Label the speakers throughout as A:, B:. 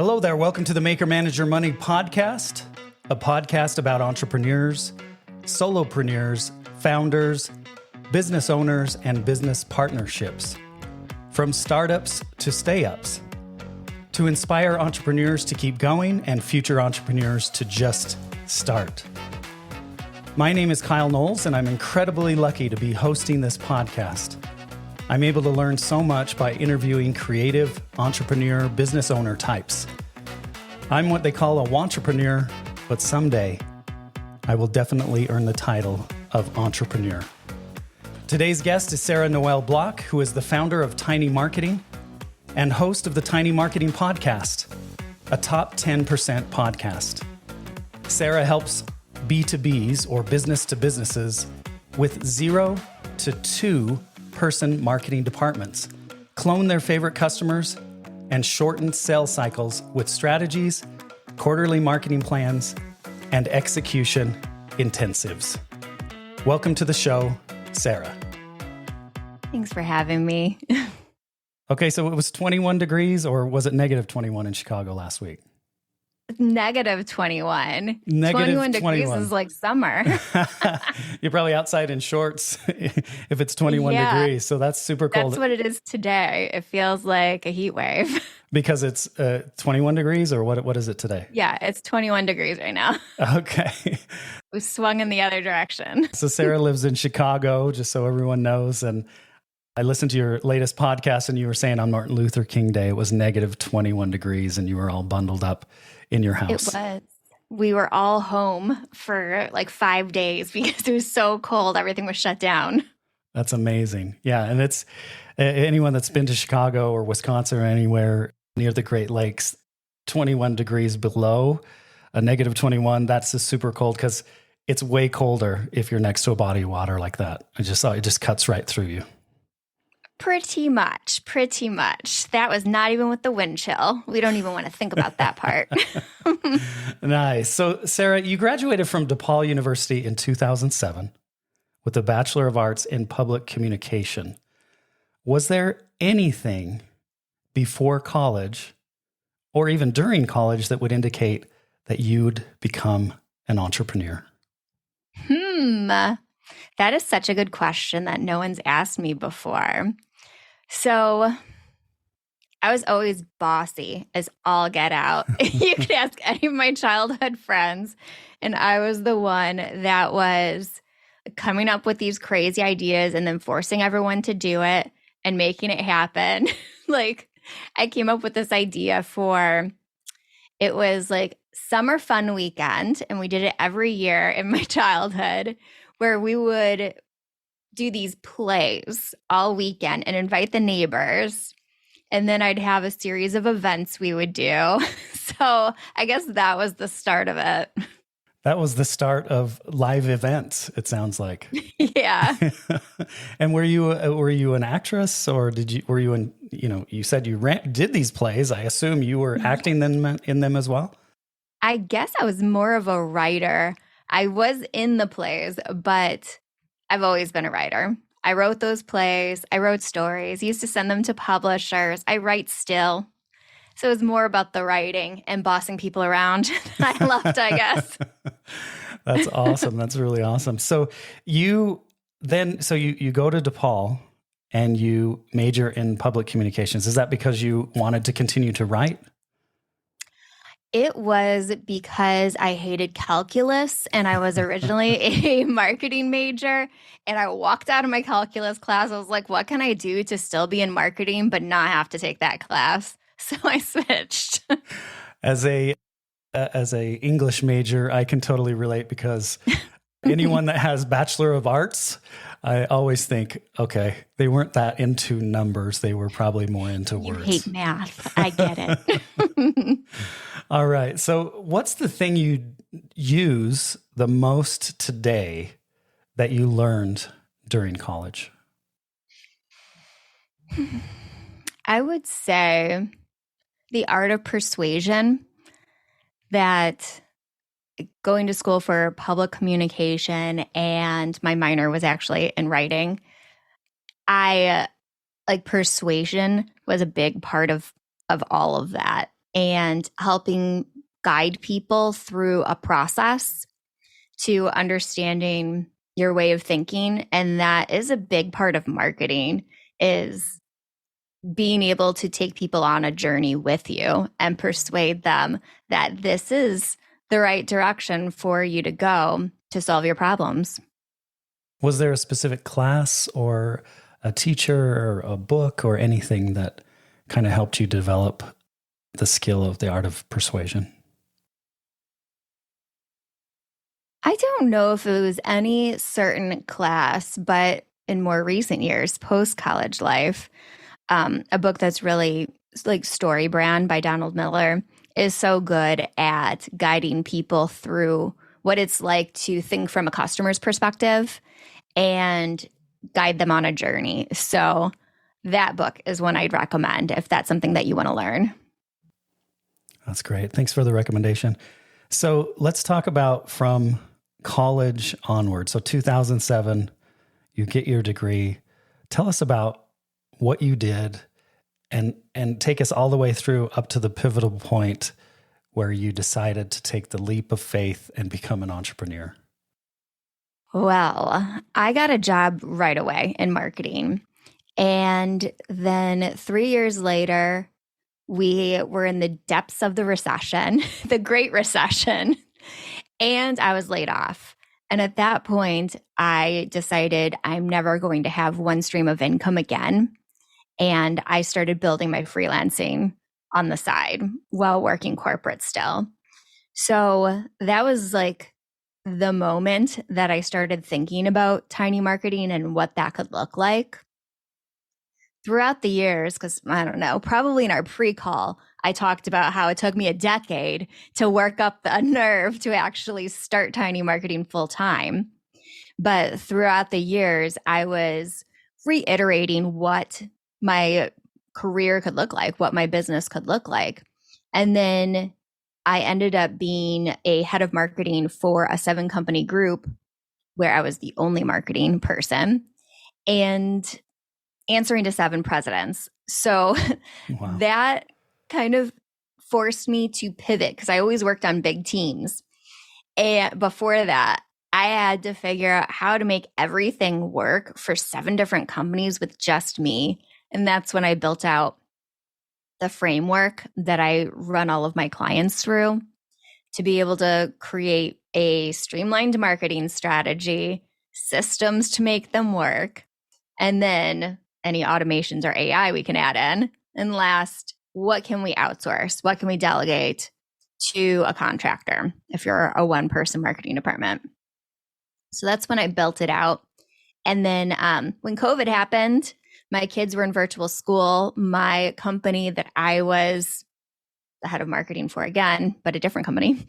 A: Hello there. Welcome to the Maker Manager Money podcast, a podcast about entrepreneurs, solopreneurs, founders, business owners, and business partnerships. From startups to stay-ups, to inspire entrepreneurs to keep going and future entrepreneurs to just start. My name is Kyle Knowles, and I'm incredibly lucky to be hosting this podcast. I'm able to learn so much by interviewing creative, entrepreneur, business owner types. I'm what they call a wantrepreneur, but someday I will definitely earn the title of entrepreneur. Today's guest is Sarah Noel Block, who is the founder of Tiny Marketing and host of the Tiny Marketing Podcast, a top 10% podcast. Sarah helps B2Bs or business to businesses with 0 to 2 person marketing departments, clone their favorite customers, and shorten sales cycles with strategies, quarterly marketing plans, and execution intensives. Welcome to the show, Sarah.
B: Thanks for having me.
A: Okay, so it was 21 degrees, or was it negative 21 in Chicago last week?
B: Negative 21.
A: Negative
B: 21 degrees is like summer.
A: You're probably outside in shorts if it's 21 degrees. So that's super cold.
B: That's what it is today. It feels like a heat wave.
A: Because it's 21 degrees, or what is it today?
B: Yeah, it's 21 degrees right now.
A: Okay.
B: We swung in the other direction.
A: So Sarah lives in Chicago, just so everyone knows. And I listened to your latest podcast, and you were saying on Martin Luther King Day, it was negative 21 degrees, and you were all bundled up in your house.
B: It was. We were all home for like 5 days because it was so cold. Everything was shut down.
A: That's amazing. Yeah. And it's anyone that's been to Chicago or Wisconsin or anywhere near the Great Lakes, 21 degrees below a negative 21, that's just super cold because it's way colder if you're next to a body of water like that. It just cuts right through you.
B: Pretty much. That was not even with the wind chill. We don't even want to think about that part.
A: Nice. So, Sarah, you graduated from DePaul University in 2007 with a Bachelor of Arts in Public Communication. Was there anything before college or even during college that would indicate that you'd become an entrepreneur?
B: That is such a good question that no one's asked me before. So I was always bossy as all get out. You could ask any of my childhood friends, and I was the one that was coming up with these crazy ideas and then forcing everyone to do it and making it happen. Like I came up with this idea it was like summer fun weekend, and we did it every year in my childhood, where we would do these plays all weekend and invite the neighbors. And then I'd have a series of events we would do. So I guess that was the start of it.
A: That was the start of live events, it sounds like.
B: Yeah.
A: And were you an actress, or were you in, you said you did these plays. I assume you were acting in them as well?
B: I guess I was more of a writer. I was in the plays, but I've always been a writer. I wrote those plays. I wrote stories, used to send them to publishers. I write still. So it was more about the writing and bossing people around that I loved, I guess.
A: That's awesome. That's really awesome. So you go to DePaul and you major in public communications. Is that because you wanted to continue to write?
B: It was because I hated calculus, and I was originally a marketing major, and I walked out of my calculus class. I was like, what can I do to still be in marketing but not have to take that class? So I switched. As a
A: English major, I can totally relate, because anyone that has Bachelor of Arts, I always think, okay, they weren't that into numbers. They were probably more into words.
B: You hate math. I get it.
A: All right. So what's the thing you use the most today that you learned during college?
B: I would say the art of persuasion, that going to school for public communication, and my minor was actually in writing. Persuasion was a big part of all of that. and helping guide people through a process to understanding your way of thinking. And that is a big part of marketing, is being able to take people on a journey with you and persuade them that this is the right direction for you to go to solve your problems.
A: Was there a specific class or a teacher or a book or anything that kind of helped you develop the skill of the art of persuasion?
B: I don't know if it was any certain class, but in more recent years, post-college life, a book that's really like Story Brand by Donald Miller is so good at guiding people through what it's like to think from a customer's perspective and guide them on a journey. So that book is one I'd recommend if that's something that you want to learn.
A: That's great. Thanks for the recommendation. So let's talk about from college onward. So 2007, you get your degree. Tell us about what you did and take us all the way through up to the pivotal point where you decided to take the leap of faith and become an entrepreneur.
B: Well, I got a job right away in marketing. And then 3 years later, we were in the depths of the recession, the Great Recession, and I was laid off. And at that point, I decided I'm never going to have one stream of income again. And I started building my freelancing on the side while working corporate still. So that was like the moment that I started thinking about tiny marketing and what that could look like. Throughout the years, because I don't know, probably in our pre-call, I talked about how it took me a decade to work up the nerve to actually start tiny marketing full time. But throughout the years, I was reiterating what my career could look like, what my business could look like. And then I ended up being a head of marketing for a 7-company group where I was the only marketing person and answering to 7 presidents. So
A: Wow.
B: that kind of forced me to pivot because I always worked on big teams. And before that, I had to figure out how to make everything work for 7 different companies with just me. And that's when I built out the framework that I run all of my clients through to be able to create a streamlined marketing strategy, systems to make them work, and then any automations or AI we can add in. And last, what can we outsource? What can we delegate to a contractor if you're a 1-person marketing department? So that's when I built it out. And then when COVID happened, my kids were in virtual school. My company that I was the head of marketing for, again, but a different company,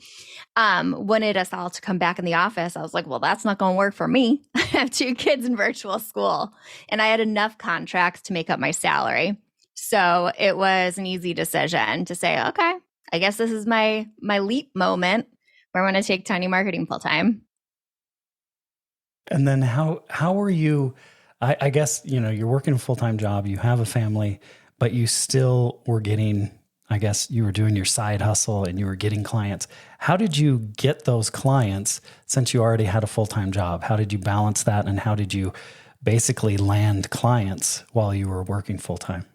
B: wanted us all to come back in the office. I was like, well, that's not going to work for me. I have 2 kids in virtual school and I had enough contracts to make up my salary. So it was an easy decision to say, okay, I guess this is my leap moment where I'm going to take tiny marketing full time.
A: And then how were you, I guess, you're working a full-time job, you have a family, but you still were getting, I guess you were doing your side hustle and you were getting clients. How did you get those clients since you already had a full-time job? How did you balance that? And how did you basically land clients while you were working full-time?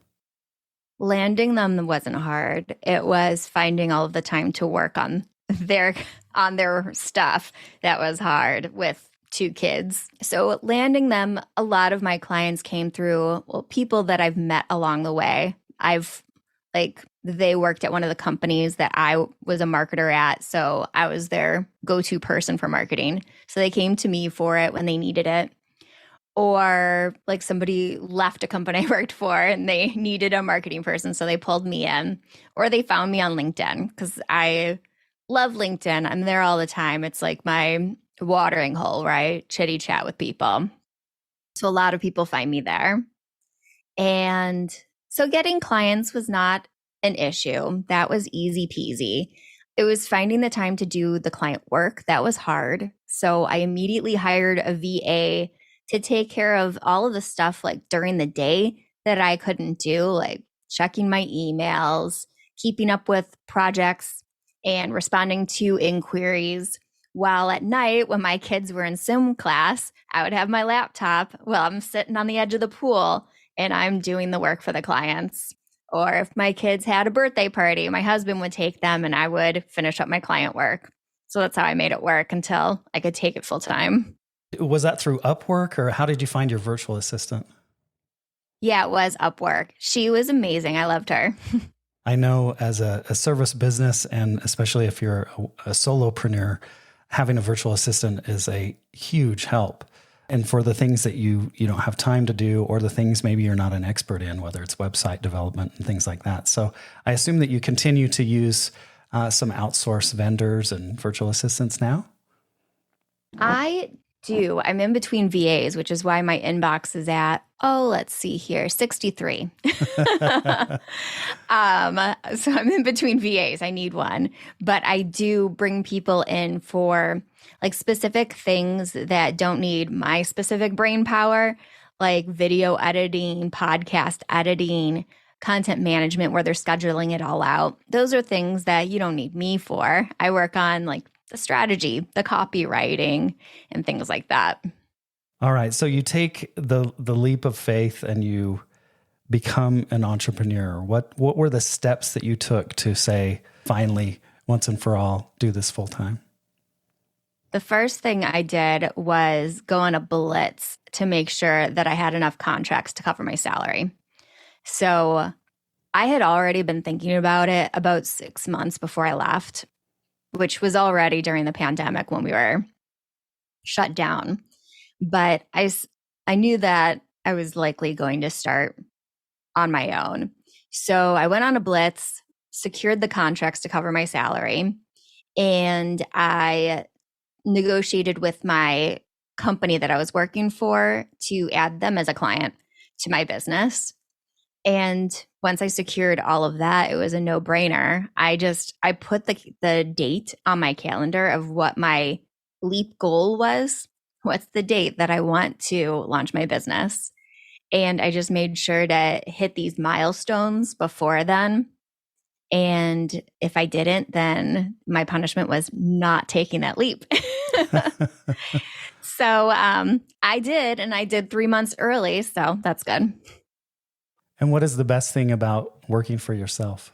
B: Landing them wasn't hard. It was finding all of the time to work on their stuff that was hard with 2 kids. So landing them, a lot of my clients came through, people that I've met along the way. They worked at one of the companies that I was a marketer at. So I was their go-to person for marketing. So they came to me for it when they needed it. Or like somebody left a company I worked for and they needed a marketing person. So they pulled me in. Or they found me on LinkedIn because I love LinkedIn. I'm there all the time. It's like my watering hole, right? Chitty chat with people. So a lot of people find me there. And so getting clients was not an issue. That was easy peasy. It was finding the time to do the client work. That was hard. So I immediately hired a VA to take care of all of the stuff like during the day that I couldn't do, like checking my emails, keeping up with projects and responding to inquiries. While at night, when my kids were in sim class, I would have my laptop while I'm sitting on the edge of the pool and I'm doing the work for the clients. Or if my kids had a birthday party, my husband would take them and I would finish up my client work. So that's how I made it work until I could take it full time.
A: Was that through Upwork, or how did you find your virtual assistant?
B: Yeah, it was Upwork. She was amazing. I loved her.
A: I know as a service business, and especially if you're a solopreneur, having a virtual assistant is a huge help. And for the things that you don't have time to do, or the things maybe you're not an expert in, whether it's website development and things like that. So I assume that you continue to use some outsourced vendors and virtual assistants now?
B: I do. I'm in between VAs, which is why my inbox is at, let's see here, 63. So I'm in between VAs. I need one. But I do bring people in for like specific things that don't need my specific brain power, like video editing, podcast editing, content management, where they're scheduling it all out. Those are things that you don't need me for. I work on like the strategy, the copywriting, and things like that.
A: All right. So you take the leap of faith and you become an entrepreneur. What were the steps that you took to say, finally, once and for all, do this full time?
B: The first thing I did was go on a blitz to make sure that I had enough contracts to cover my salary. So I had already been thinking about it about 6 months before I left, which was already during the pandemic when we were shut down. But I knew that I was likely going to start on my own. So I went on a blitz, secured the contracts to cover my salary, and I negotiated with my company that I was working for to add them as a client to my business. And once I secured all of that, it was a no-brainer. I put the date on my calendar of what my leap goal was. What's the date that I want to launch my business? And I just made sure to hit these milestones before then. And if I didn't, then my punishment was not taking that leap. So I did, and I did 3 months early. So that's good.
A: And what is the best thing about working for yourself?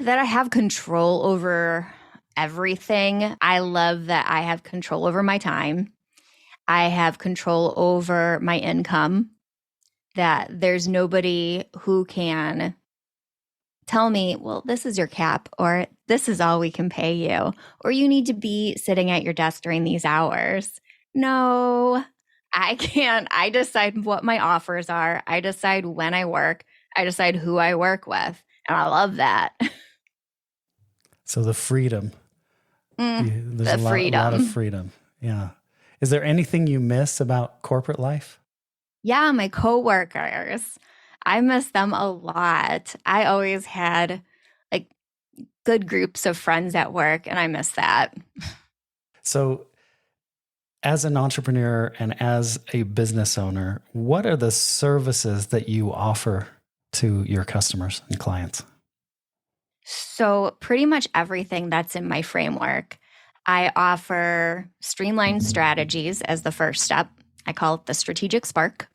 B: That I have control over everything. I love that I have control over my time. I have control over my income, that there's nobody who can tell me, well, this is your cap, or this is all we can pay you, or you need to be sitting at your desk during these hours. No, I can't. I decide what my offers are. I decide when I work. I decide who I work with. And I love that.
A: So the freedom. There's a lot of freedom. Yeah. Is there anything you miss about corporate life?
B: Yeah, my coworkers. I miss them a lot. I always had like good groups of friends at work, and I miss that.
A: So as an entrepreneur and as a business owner, what are the services that you offer to your customers and clients?
B: So pretty much everything that's in my framework. I offer streamlined strategies as the first step. I call it the strategic spark.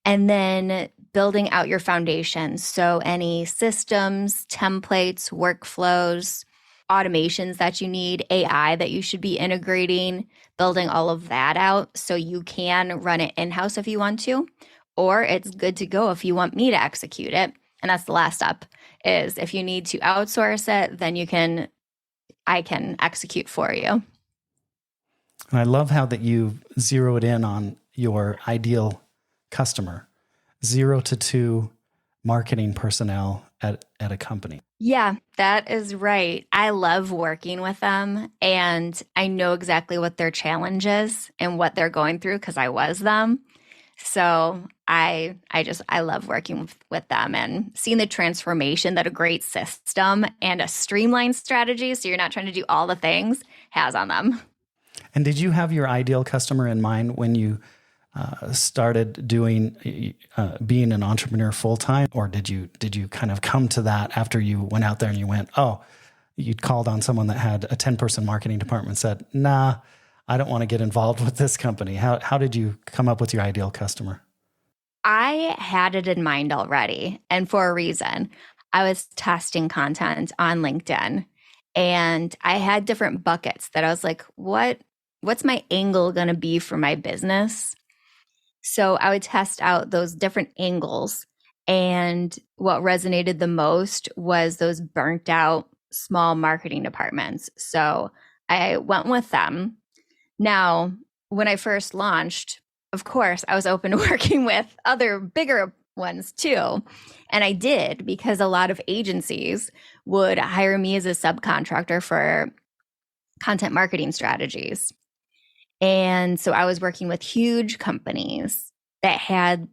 B: And then building out your foundation. So any systems, templates, workflows, automations that you need, AI that you should be integrating, building all of that out so you can run it in-house if you want to, or it's good to go if you want me to execute it. And that's the last step, is if you need to outsource it, then I can execute for you.
A: And I love how that you zeroed in on your ideal customer, 0 to 2 marketing personnel at a company.
B: Yeah, that is right. I love working with them, and I know exactly what their challenge is and what they're going through because I was them. So I love working with them and seeing the transformation that a great system and a streamlined strategy, so you're not trying to do all the things, has on them.
A: And did you have your ideal customer in mind when you started doing being an entrepreneur full time, or did you kind of come to that after you went out there and you went, oh, you'd called on someone that had a 10-person marketing department and said, nah, I don't want to get involved with this company. How did you come up with your ideal customer?
B: I had it in mind already, and for a reason. I was testing content on LinkedIn, and I had different buckets that I was like, what's my angle going to be for my business? So I would test out those different angles, and what resonated the most was those burnt out small marketing departments. So I went with them. Now, when I first launched, of course, I was open to working with other bigger ones too. And I did, because a lot of agencies would hire me as a subcontractor for content marketing strategies. And so I was working with huge companies that had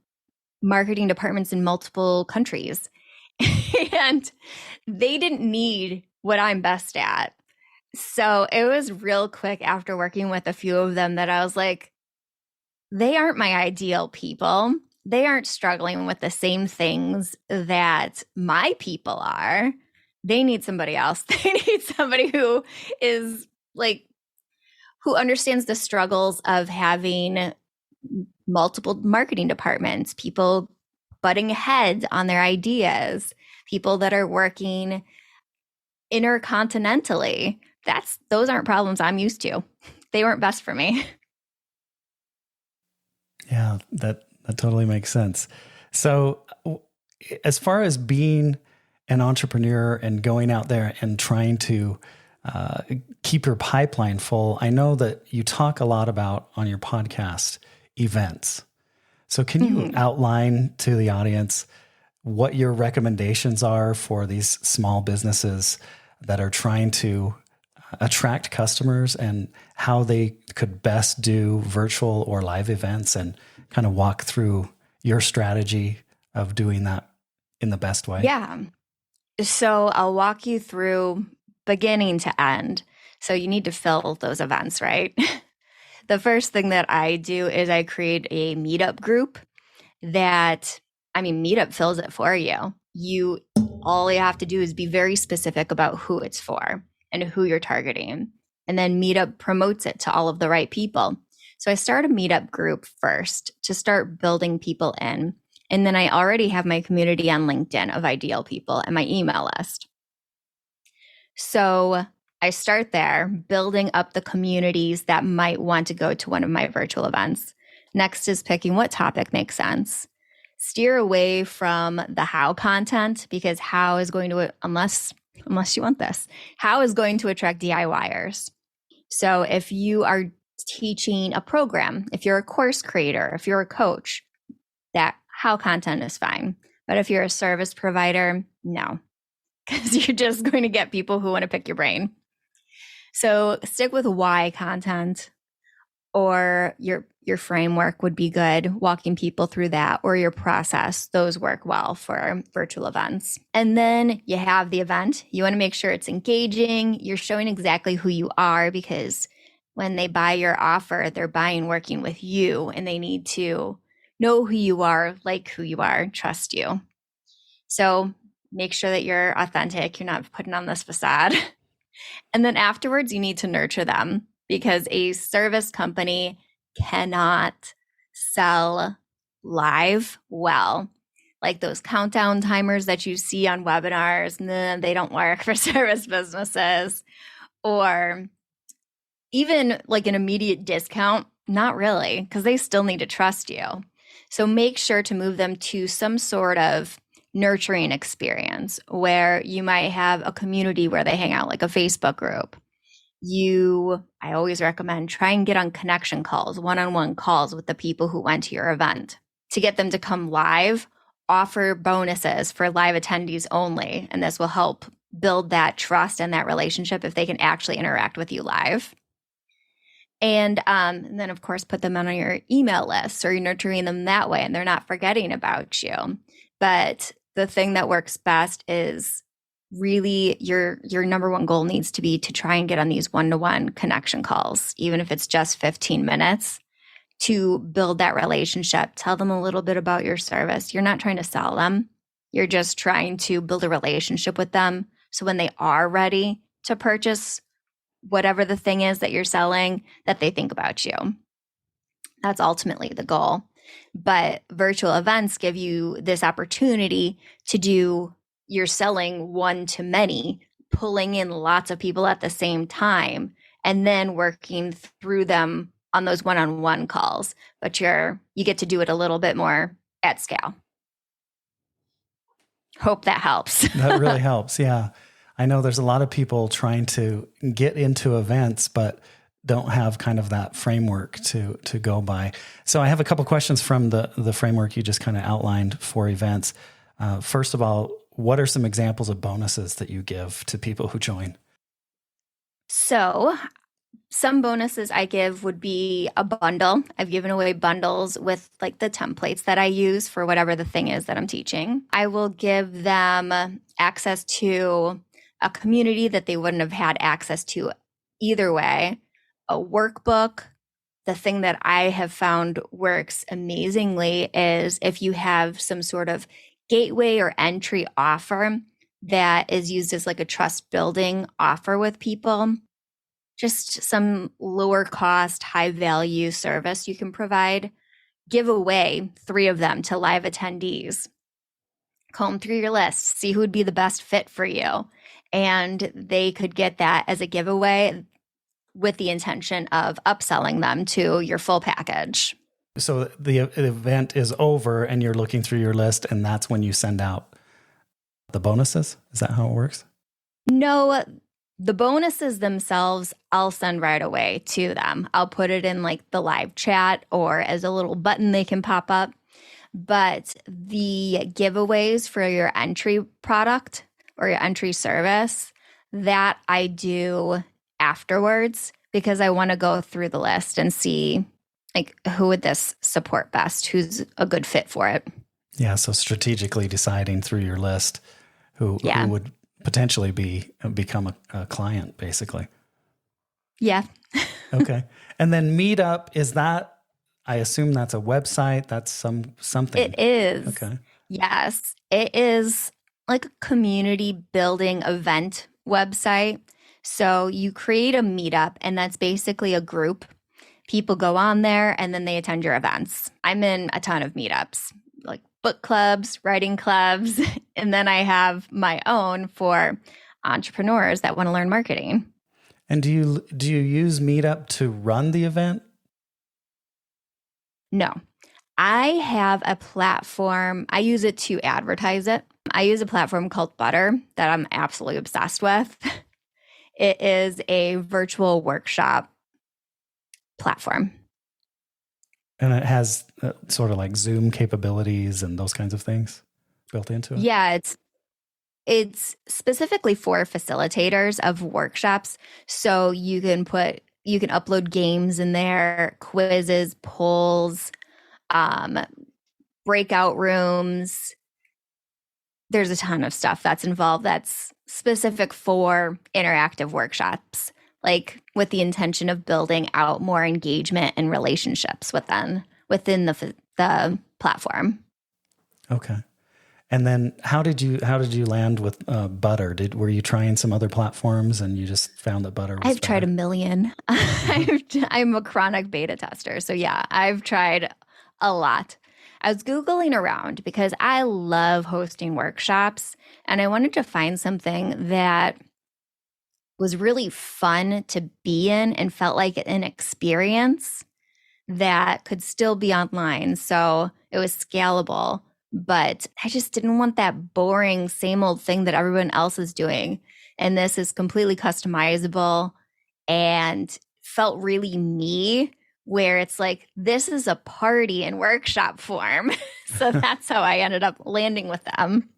B: marketing departments in multiple countries. And they didn't need what I'm best at. So it was real quick after working with a few of them that I was like, they aren't my ideal people. They aren't struggling with the same things that my people are. They need somebody else. They need somebody who is like, who understands the struggles of having multiple marketing departments, people butting heads on their ideas, people that are working intercontinentally. Those aren't problems I'm used to. They weren't best for me.
A: Yeah, that totally makes sense. So as far as being an entrepreneur and going out there and trying to keep your pipeline full, I know that you talk a lot about on your podcast events. So can you outline to the audience what your recommendations are for these small businesses that are trying to attract customers and how they could best do virtual or live events, and kind of walk through your strategy of doing that in the best way?
B: Yeah. So I'll walk you through beginning to end. So you need to fill those events, right? The first thing that I do is I create a meetup group Meetup fills it for you. All you have to do is be very specific about who it's for and who you're targeting. And then Meetup promotes it to all of the right people. So I start a Meetup group first to start building people in. And then I already have my community on LinkedIn of ideal people and my email list. So I start there, building up the communities that might want to go to one of my virtual events. Next is picking what topic makes sense. Steer away from the how content, because how is going to, unless you want this, how is going to attract DIYers. So if you are teaching a program, if you're a course creator, if you're a coach, that how content is fine. But if you're a service provider, no, because you're just going to get people who want to pick your brain. So stick with why content, or your framework would be good, walking people through that, or your process. Those work well for virtual events. And then you have the event. You want to make sure it's engaging. You're showing exactly who you are, because when they buy your offer, they're buying working with you, and they need to know who you are, like who you are, trust you. So make sure that you're authentic. You're not putting on this facade. And then afterwards, you need to nurture them, because a service company cannot sell live well. Like those countdown timers that you see on webinars, they don't work for service businesses. Or even like an immediate discount, not really, because they still need to trust you. So make sure to move them to some sort of nurturing experience where you might have a community where they hang out, like a Facebook group. I always recommend try and get on connection calls, one-on-one calls with the people who went to your event. To get them to come live, offer bonuses for live attendees only, and this will help build that trust and that relationship if they can actually interact with you live. And then, of course, put them on your email list, so you're nurturing them that way and they're not forgetting about you. But the thing that works best is really your number one goal needs to be to try and get on these one-to-one connection calls, even if it's just 15 minutes, to build that relationship. Tell them a little bit about your service. You're not trying to sell them. You're just trying to build a relationship with them. So when they are ready to purchase whatever the thing is that you're selling, that they think about you. That's ultimately the goal. But virtual events give you this opportunity to do, you're selling one to many, pulling in lots of people at the same time, and then working through them on those one-on-one calls. But you get to do it a little bit more at scale. Hope that helps.
A: That really helps. Yeah. I know there's a lot of people trying to get into events, but don't have kind of that framework to go by. So I have a couple questions from the framework you just kind of outlined for events. First of all, what are some examples of bonuses that you give to people who join?
B: So some bonuses I give would be a bundle. I've given away bundles with like the templates that I use for whatever the thing is that I'm teaching. I will give them access to a community that they wouldn't have had access to either way, a workbook. The thing that I have found works amazingly is if you have some sort of gateway or entry offer that is used as like a trust building offer with people, just some lower cost, high value service you can provide, give away 3 of them to live attendees. Comb through your list, see who would be the best fit for you. And they could get that as a giveaway with the intention of upselling them to your full package.
A: So the event is over and you're looking through your list, and that's when you send out the bonuses? Is that how it works?
B: No, the bonuses themselves, I'll send right away to them. I'll put it in like the live chat or as a little button they can pop up. But the giveaways for your entry product or your entry service, that I do afterwards because I want to go through the list and see like who would this support best, who's a good fit for it.
A: Yeah, so strategically deciding through your list who would potentially become a client, basically.
B: Yeah.
A: Okay. And then Meetup, is that, I assume that's a website, that's something.
B: It is.
A: Okay.
B: Yes. It is like a community building event website. So you create a meetup, and that's basically a group. People go on there and then they attend your events. I'm in a ton of meetups, like book clubs, writing clubs, and then I have my own for entrepreneurs that want to learn marketing.
A: And do you use Meetup to run the event?
B: No. I have a platform. I use it to advertise it. I use a platform called Butter that I'm absolutely obsessed with. It is a virtual workshop platform.
A: And it has sort of like Zoom capabilities and those kinds of things built into it?
B: Yeah, it's specifically for facilitators of workshops. So you can upload games in there, quizzes, polls, breakout rooms. There's a ton of stuff that's involved that's specific for interactive workshops, like with the intention of building out more engagement and relationships within the platform.
A: Okay. And then how did you land with Butter? Were you trying some other platforms and you just found that Butter was
B: I've
A: better?
B: tried a million. I'm a chronic beta tester. So yeah, I've tried a lot. I was Googling around because I love hosting workshops, and I wanted to find something that was really fun to be in and felt like an experience that could still be online. So it was scalable, but I just didn't want that boring, same old thing that everyone else is doing. And this is completely customizable and felt really me, where it's like, this is a party in workshop form. So that's how I ended up landing with them.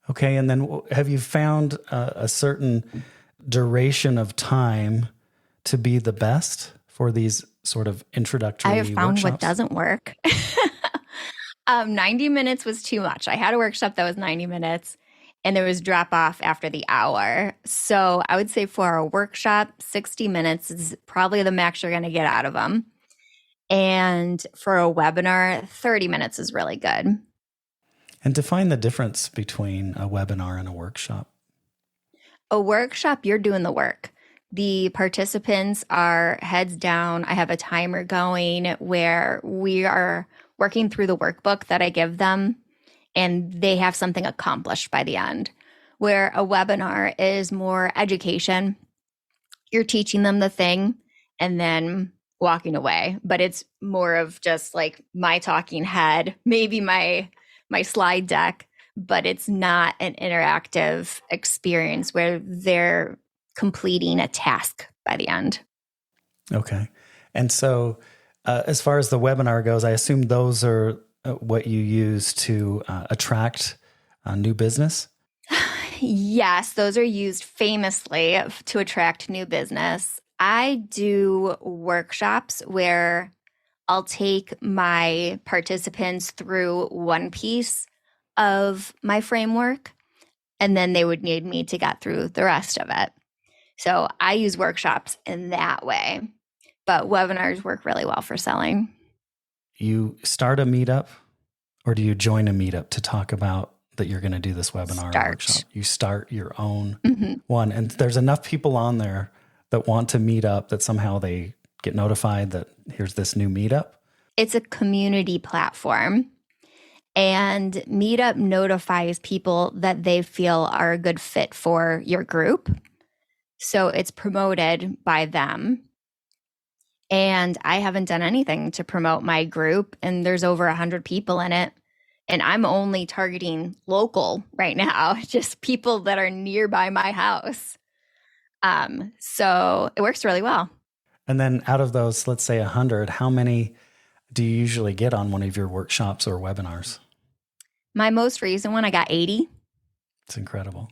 A: Okay. And then have you found a certain duration of time to be the best for these sort of introductory
B: I have found
A: workshops?
B: what doesn't work. 90 minutes was too much. I had a workshop that was 90 minutes and there was drop off after the hour. So I would say for a workshop, 60 minutes is probably the max you're going to get out of them. And for a webinar, 30 minutes is really good.
A: And define the difference between a webinar and a workshop.
B: A workshop, you're doing the work. The participants are heads down. I have a timer going where we are working through the workbook that I give them, and they have something accomplished by the end. Where a webinar is more education. You're teaching them the thing and then walking away. But it's more of just like my talking head, maybe my slide deck, but it's not an interactive experience where they're completing a task by the end.
A: Okay. And so as far as the webinar goes, I assume those are what you use to attract new business?
B: Yes, those are used famously to attract new business. I do workshops where I'll take my participants through one piece of my framework, and then they would need me to get through the rest of it. So I use workshops in that way, but webinars work really well for selling.
A: You start a meetup, or do you join a meetup to talk about that you're going to do this webinar or workshop? You start your own one. And there's enough people on there that want to meet up that somehow they get notified that here's this new meetup.
B: It's a community platform. And Meetup notifies people that they feel are a good fit for your group. So it's promoted by them. And I haven't done anything to promote my group. And there's over 100 people in it. And I'm only targeting local right now, just people that are nearby my house. So it works really well.
A: And then out of those, let's say 100, how many do you usually get on one of your workshops or webinars?
B: My most recent one, I got 80.
A: It's incredible.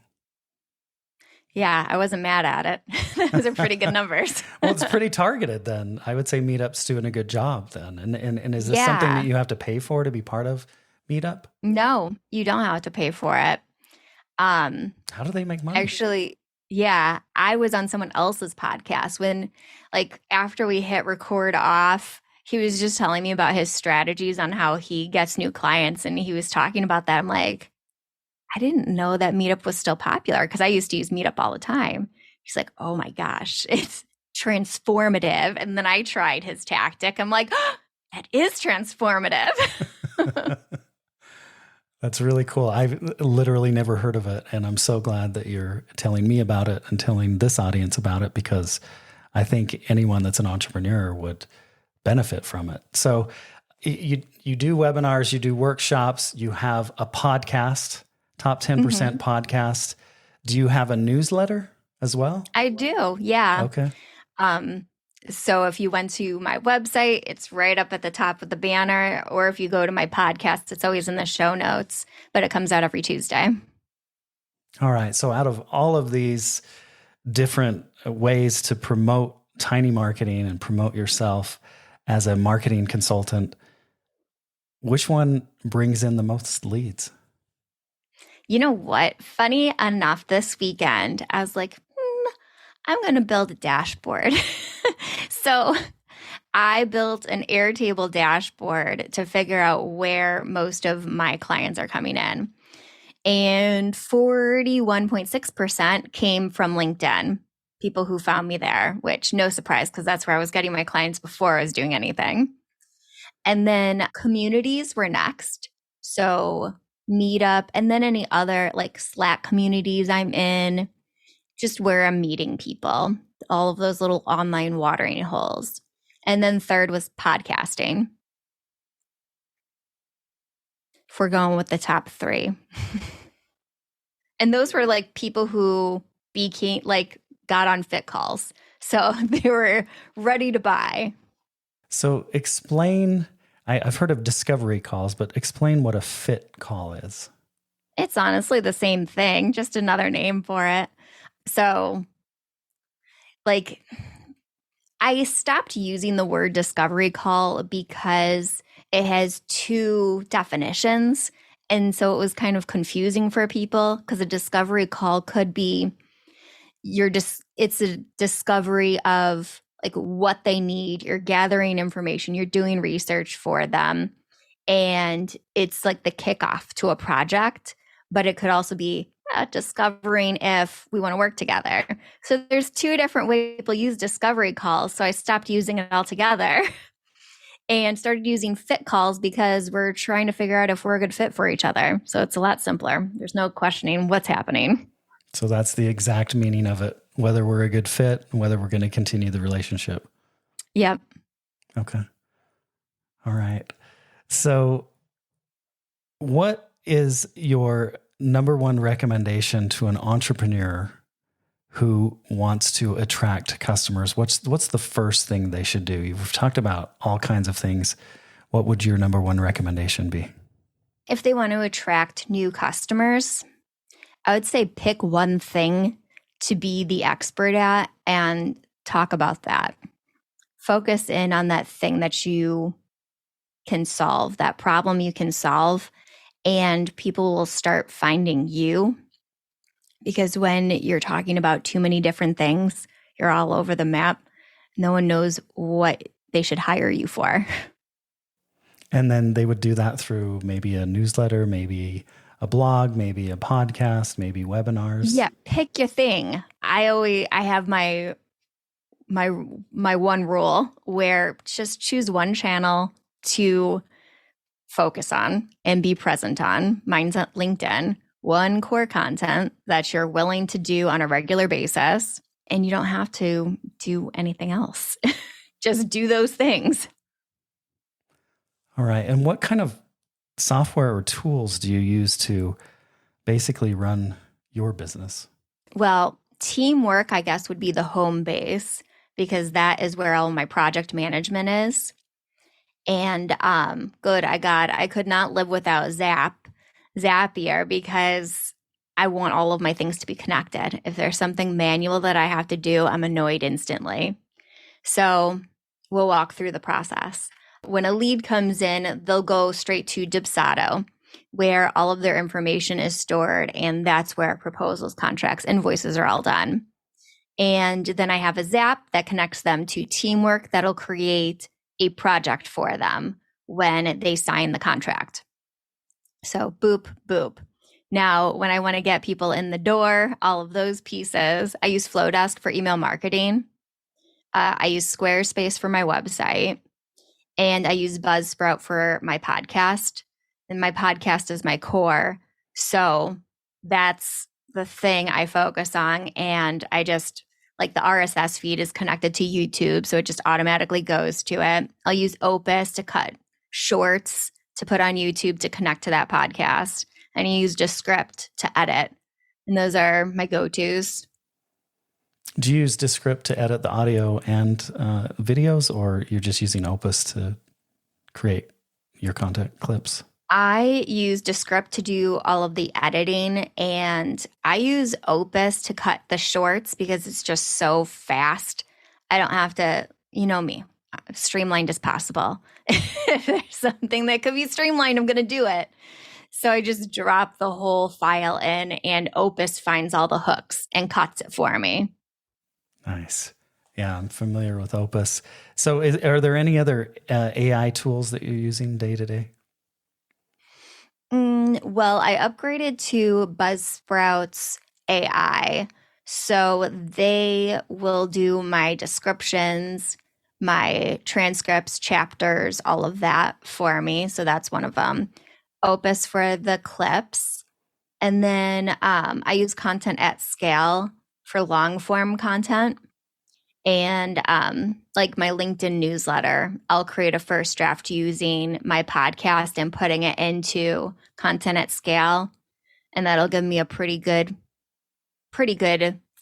B: Yeah, I wasn't mad at it. Those are pretty good numbers.
A: Well, it's pretty targeted then. I would say Meetup's doing a good job then. And is this something that you have to pay for to be part of Meetup?
B: No, you don't have to pay for it.
A: How do they make money?
B: Actually, yeah, I was on someone else's podcast when, like, after we hit record off, he was just telling me about his strategies on how he gets new clients. And he was talking about that. I'm like, I didn't know that Meetup was still popular because I used to use Meetup all the time. He's like, oh my gosh, it's transformative. And then I tried his tactic. I'm like, oh, that is transformative.
A: That's really cool. I've literally never heard of it. And I'm so glad that you're telling me about it and telling this audience about it, because I think anyone that's an entrepreneur would benefit from it. So you do webinars, you do workshops, you have a podcast, top 10% podcast. Do you have a newsletter as well?
B: I do. Yeah.
A: Okay.
B: So if you went to my website, it's right up at the top of the banner. Or if you go to my podcast, it's always in the show notes, but it comes out every Tuesday.
A: All right. So out of all of these different ways to promote tiny marketing and promote yourself as a marketing consultant, which one brings in the most leads?
B: You know what? Funny enough, this weekend, I was like, I'm going to build a dashboard. So I built an Airtable dashboard to figure out where most of my clients are coming in. And 41.6% came from LinkedIn, people who found me there, which no surprise, because that's where I was getting my clients before I was doing anything. And then communities were next. So Meetup, and then any other like Slack communities I'm in, just where I'm meeting people, all of those little online watering holes. And then third was podcasting. If we're going with the top three. And those were like people who became like got on fit calls. So they were ready to buy.
A: So explain, I've heard of discovery calls, but explain what a fit call is.
B: It's honestly the same thing, just another name for it. So like I stopped using the word discovery call because it has two definitions. And so it was kind of confusing for people because a discovery call could be it's a discovery of like what they need. You're gathering information, you're doing research for them. And it's like the kickoff to a project, but it could also be discovering if we want to work together. So there's two different ways people use discovery calls. So I stopped using it altogether and started using fit calls because we're trying to figure out if we're a good fit for each other. So it's a lot simpler. There's no questioning what's happening.
A: So that's the exact meaning of it, whether we're a good fit and whether we're going to continue the relationship.
B: Yep.
A: Okay. All right. So what is your number one recommendation to an entrepreneur who wants to attract customers? What's the first thing they should do? You've talked about all kinds of things. What would your number one recommendation be?
B: If they want to attract new customers, I would say pick one thing to be the expert at and talk about that. Focus in on that thing that you can solve, that problem you can solve, and people will start finding you. Because when you're talking about too many different things, you're all over the map. No one knows what they should hire you for.
A: And then they would do that through maybe a newsletter, maybe a blog, maybe a podcast, maybe webinars.
B: Yeah, pick your thing. I have my one rule where just choose one channel to focus on and be present on. Mine's at LinkedIn. One core content that you're willing to do on a regular basis, and you don't have to do anything else. Just do those things.
A: All right. And what kind of software or tools do you use to basically run your business?
B: Well, teamwork, I guess, would be the home base because that is where all my project management is. And I could not live without Zapier because I want all of my things to be connected. If there's something manual that I have to do, I'm annoyed instantly. So we'll walk through the process. When a lead comes in, they'll go straight to Dipsado, where all of their information is stored. And that's where proposals, contracts, invoices are all done. And then I have a Zap that connects them to Teamwork that'll create a project for them when they sign the contract. So boop, boop. Now, when I want to get people in the door, all of those pieces, I use Flowdesk for email marketing. I use Squarespace for my website. And I use Buzzsprout for my podcast. And my podcast is my core. So that's the thing I focus on. And I just, like the RSS feed is connected to YouTube. So it just automatically goes to it. I'll use Opus to cut shorts to put on YouTube to connect to that podcast. And I use Descript to edit. And those are my go-tos.
A: Do you use Descript to edit the audio and videos, or you're just using Opus to create your content clips?
B: I use Descript to do all of the editing, and I use Opus to cut the shorts because it's just so fast. I don't have to, you know me, streamlined as possible. If there's something that could be streamlined, I'm going to do it. So I just drop the whole file in, and Opus finds all the hooks and cuts it for me.
A: Nice. Yeah, I'm familiar with Opus. So are there any other AI tools that you're using day to day?
B: Well, I upgraded to Buzzsprout's AI. So they will do my descriptions, my transcripts, chapters, all of that for me. So that's one of them. Opus for the clips. And then I use Content at Scale for long form content. And like my LinkedIn newsletter, I'll create a first draft using my podcast and putting it into Content at Scale. And that'll give me a pretty good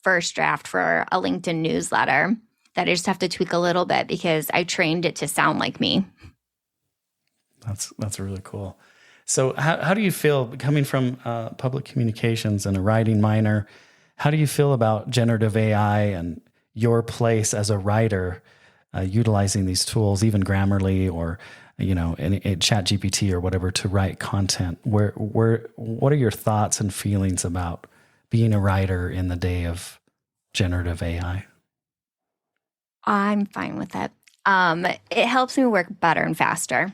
B: first draft for a LinkedIn newsletter that I just have to tweak a little bit because I trained it to sound like me.
A: That's really cool. So how do you feel coming from public communications and a writing minor? How do you feel about generative AI and your place as a writer utilizing these tools, even Grammarly or in ChatGPT or whatever, to write content? What are your thoughts and feelings about being a writer in the day of generative AI?
B: I'm fine with it. It helps me work better and faster.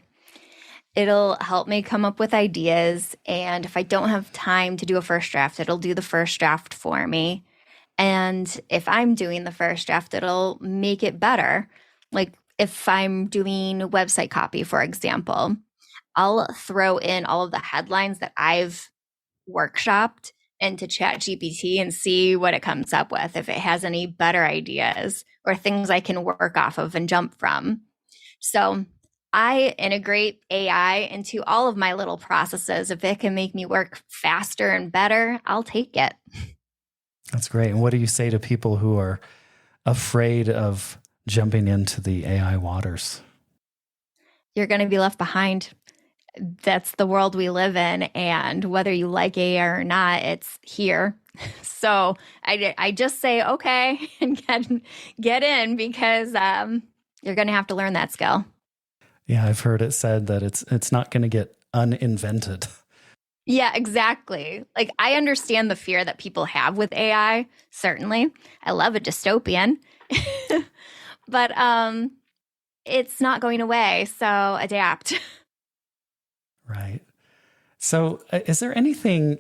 B: It'll help me come up with ideas. And if I don't have time to do a first draft, it'll do the first draft for me. And if I'm doing the first draft, it'll make it better. Like if I'm doing website copy, for example, I'll throw in all of the headlines that I've workshopped into ChatGPT and see what it comes up with, if it has any better ideas or things I can work off of and jump from. So I integrate AI into all of my little processes. If it can make me work faster and better, I'll take it.
A: That's great. And what do you say to people who are afraid of jumping into the AI waters?
B: You're going to be left behind. That's the world we live in. And whether you like AI or not, it's here. So I just say, okay, and get in because you're going to have to learn that skill.
A: Yeah, I've heard it said that it's not going to get uninvented.
B: Yeah, exactly. Like I understand the fear that people have with AI, certainly. I love a dystopian. But it's not going away, so adapt.
A: Right. So is there anything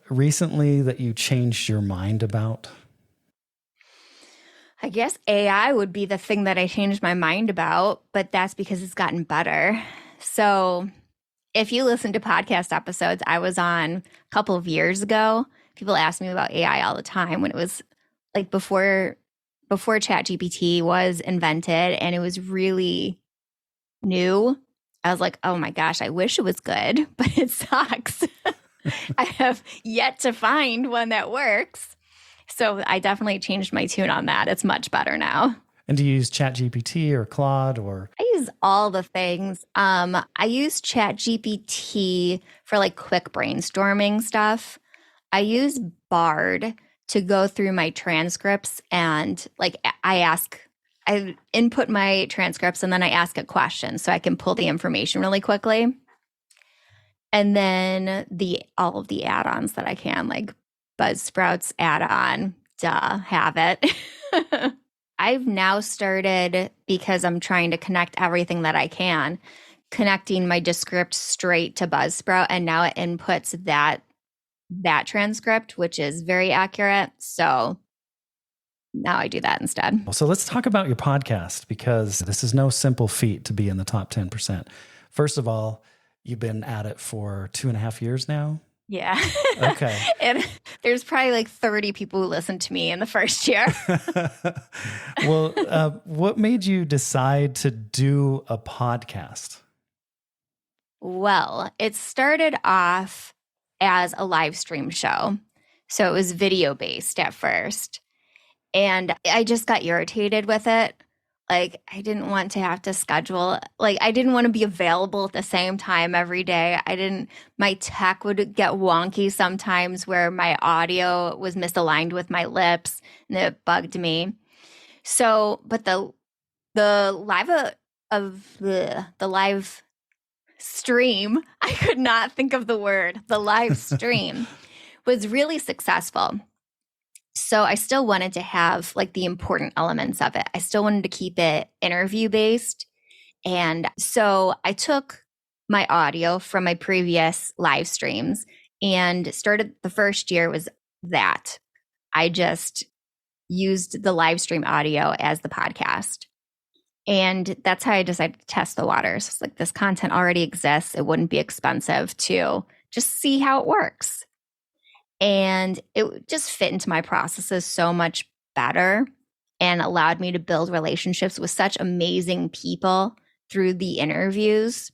A: recently that you changed your mind about?
B: I guess AI would be the thing that I changed my mind about, but that's because it's gotten better. So if you listen to podcast episodes I was on a couple of years ago, people ask me about AI all the time when it was like before ChatGPT was invented and it was really new. I was like, oh my gosh, I wish it was good, but it sucks. I have yet to find one that works. So I definitely changed my tune on that. It's much better now.
A: And do you use ChatGPT or Claude or?
B: I use all the things. I use ChatGPT for like quick brainstorming stuff. I use Bard to go through my transcripts and like I input my transcripts and then I ask a question so I can pull the information really quickly. And then all of the add-ons that I can, like Buzzsprouts add-on, have it. I've now started, because I'm trying to connect everything that I can, connecting my Descript straight to Buzzsprout, and now it inputs that transcript, which is very accurate. So now I do that instead.
A: So let's talk about your podcast, because this is no simple feat to be in the top 10%. First of all, you've been at it for 2.5 years now.
B: Yeah.
A: Okay.
B: And there's probably like 30 people who listened to me in the first year.
A: Well, what made you decide to do a podcast?
B: Well, it started off as a live stream show. So it was video based at first. And I just got irritated with it. Like, I didn't want to have to schedule, like, I didn't want to be available at the same time every day. My tech would get wonky sometimes where my audio was misaligned with my lips and it bugged me. So, but the live stream, I could not think of the word, the live stream was really successful. So I still wanted to have like the important elements of it. I still wanted to keep it interview based. And so I took my audio from my previous live streams and started the first year was that. I just used the live stream audio as the podcast. And that's how I decided to test the waters. It's like this content already exists. It wouldn't be expensive to just see how it works. And it just fit into my processes so much better and allowed me to build relationships with such amazing people through the interviews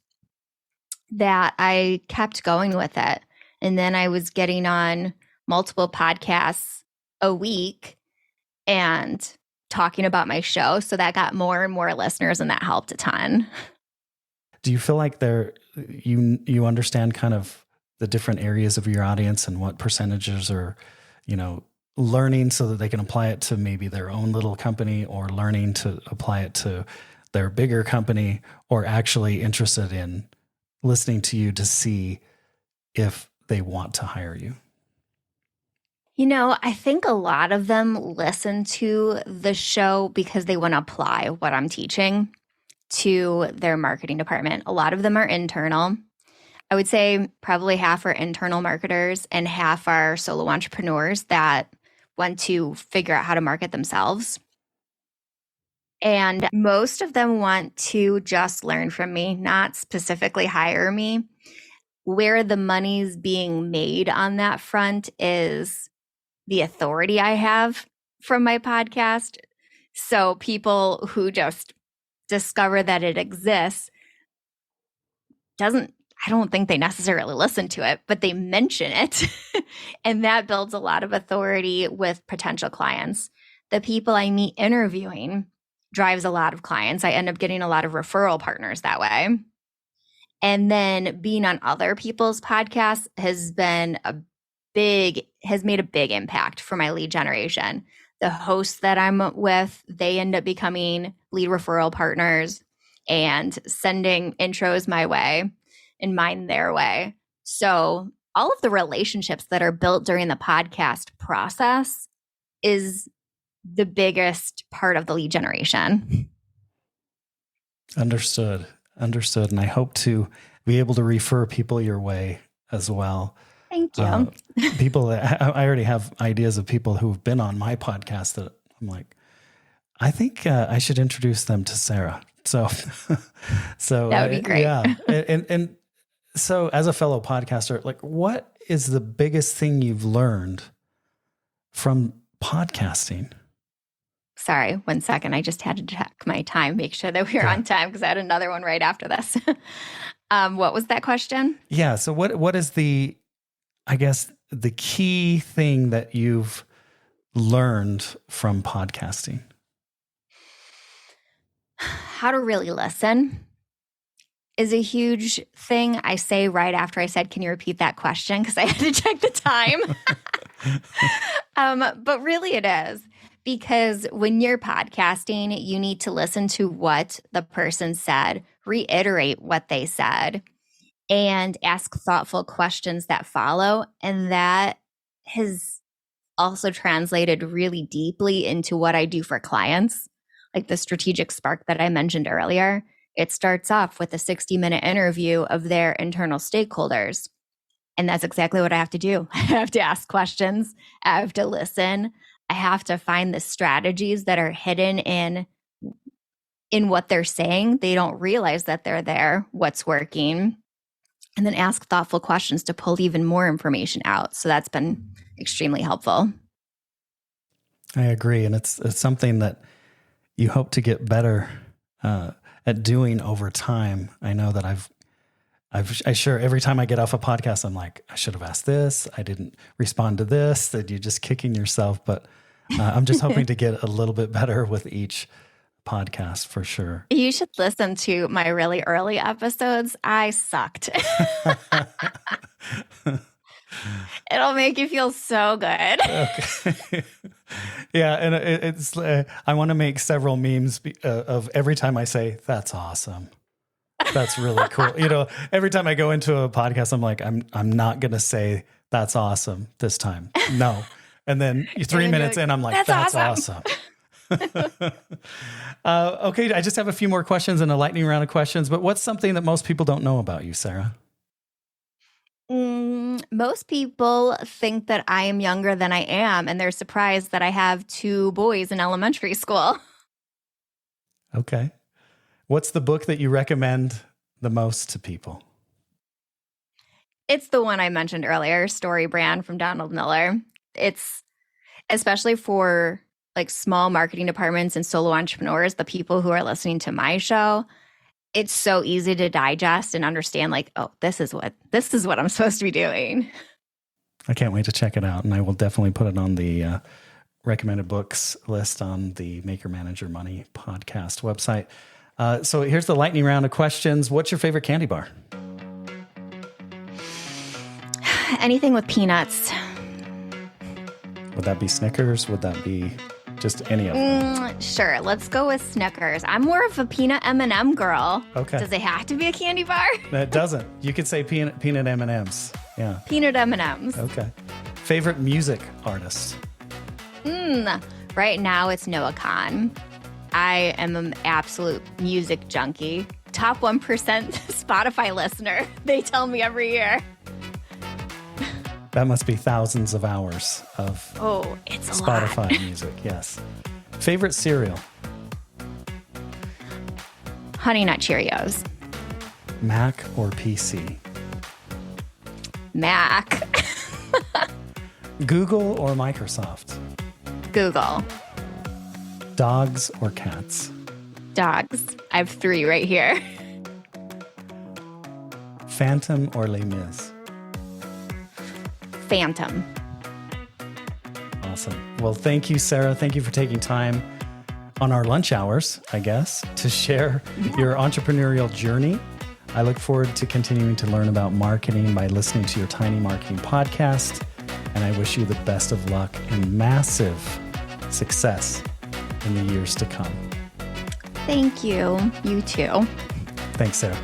B: that I kept going with it. And then I was getting on multiple podcasts a week and talking about my show. So that got more and more listeners, and that helped a ton.
A: Do you feel like you understand kind of the different areas of your audience and what percentages are, learning so that they can apply it to maybe their own little company, or learning to apply it to their bigger company, or actually interested in listening to you to see if they want to hire you?
B: I think a lot of them listen to the show because they want to apply what I'm teaching to their marketing department. A lot of them are internal. I would say probably half are internal marketers and half are solo entrepreneurs that want to figure out how to market themselves. And most of them want to just learn from me, not specifically hire me. Where the money's being made on that front is the authority I have from my podcast. So people who just discover that it exists I don't think they necessarily listen to it, but they mention it. And that builds a lot of authority with potential clients. The people I meet interviewing drives a lot of clients. I end up getting a lot of referral partners that way. And then being on other people's podcasts has made a big impact for my lead generation. The hosts that I'm with, they end up becoming lead referral partners and sending intros my way and mine their way. So all of the relationships that are built during the podcast process is the biggest part of the lead generation.
A: Understood. And I hope to be able to refer people your way as well.
B: Thank you.
A: People that I already have ideas of people who've been on my podcast that I'm like, I think I should introduce them to Sarah. So
B: that would be great.
A: Yeah. And so as a fellow podcaster, like, what is the biggest thing you've learned from podcasting?
B: Sorry, 1 second. I just had to check my time, make sure that we were on time because I had another one right after this. What was that question?
A: Yeah. So what is the key thing that you've learned from podcasting?
B: How to really listen is a huge thing. I say right after I said, can you repeat that question? Because I had to check the time. But really it is. Because when you're podcasting, you need to listen to what the person said, reiterate what they said, and ask thoughtful questions that follow. And that has also translated really deeply into what I do for clients, like the strategic spark that I mentioned earlier. It starts off with a 60-minute interview of their internal stakeholders. And that's exactly what I have to do. I have to ask questions. I have to listen. I have to find the strategies that are hidden in what they're saying. They don't realize that they're there, what's working, and then ask thoughtful questions to pull even more information out. So that's been extremely helpful.
A: I agree. And it's something that you hope to get better at doing over time. I know that I sure every time I get off a podcast, I'm like, I should have asked this. I didn't respond to this. That you're just kicking yourself. But I'm just hoping to get a little bit better with each podcast for sure.
B: You should listen to my really early episodes. I sucked. It'll make you feel so good.
A: Okay. Yeah. And it's, I want to make several memes of every time I say, that's awesome. That's really cool. Every time I go into a podcast, I'm like, I'm not going to say that's awesome this time. No. And then 3 minutes in, I'm like, that's awesome. Okay. I just have a few more questions and a lightning round of questions, but what's something that most people don't know about you, Sarah?
B: Most people think that I am younger than I am, and they're surprised that I have 2 boys in elementary school.
A: Okay. What's the book that you recommend the most to people?
B: It's the one I mentioned earlier, Story Brand from Donald Miller. It's especially for like small marketing departments and solo entrepreneurs, the people who are listening to my show. It's so easy to digest and understand, like, oh, this is what I'm supposed to be doing.
A: I can't wait to check it out. And I will definitely put it on the recommended books list on the Make Your Manager Money podcast website. So here's the lightning round of questions. What's your favorite candy bar?
B: Anything with peanuts.
A: Would that be Snickers? Would that be just any of them?
B: Sure. Let's go with Snickers. I'm more of a peanut M&M girl.
A: Okay.
B: Does it have to be a candy bar?
A: It doesn't. You could say peanut M&Ms. Yeah.
B: Peanut M&Ms.
A: Okay. Favorite music artist?
B: Right now, it's Noah. I am an absolute music junkie. Top 1% Spotify listener, they tell me every year.
A: That must be thousands of hours of
B: it's a
A: Spotify
B: lot.
A: music, yes. Favorite cereal?
B: Honey Nut Cheerios.
A: Mac or PC?
B: Mac.
A: Google or Microsoft?
B: Google.
A: Dogs or cats?
B: Dogs. I have 3 right here.
A: Phantom or Les Mis?
B: Phantom.
A: Awesome. Well, thank you, Sarah. Thank you for taking time on our lunch hours, I guess, to share your entrepreneurial journey. I look forward to continuing to learn about marketing by listening to your Tiny Marketing podcast. And I wish you the best of luck and massive success in the years to come.
B: Thank you. You too.
A: Thanks, Sarah.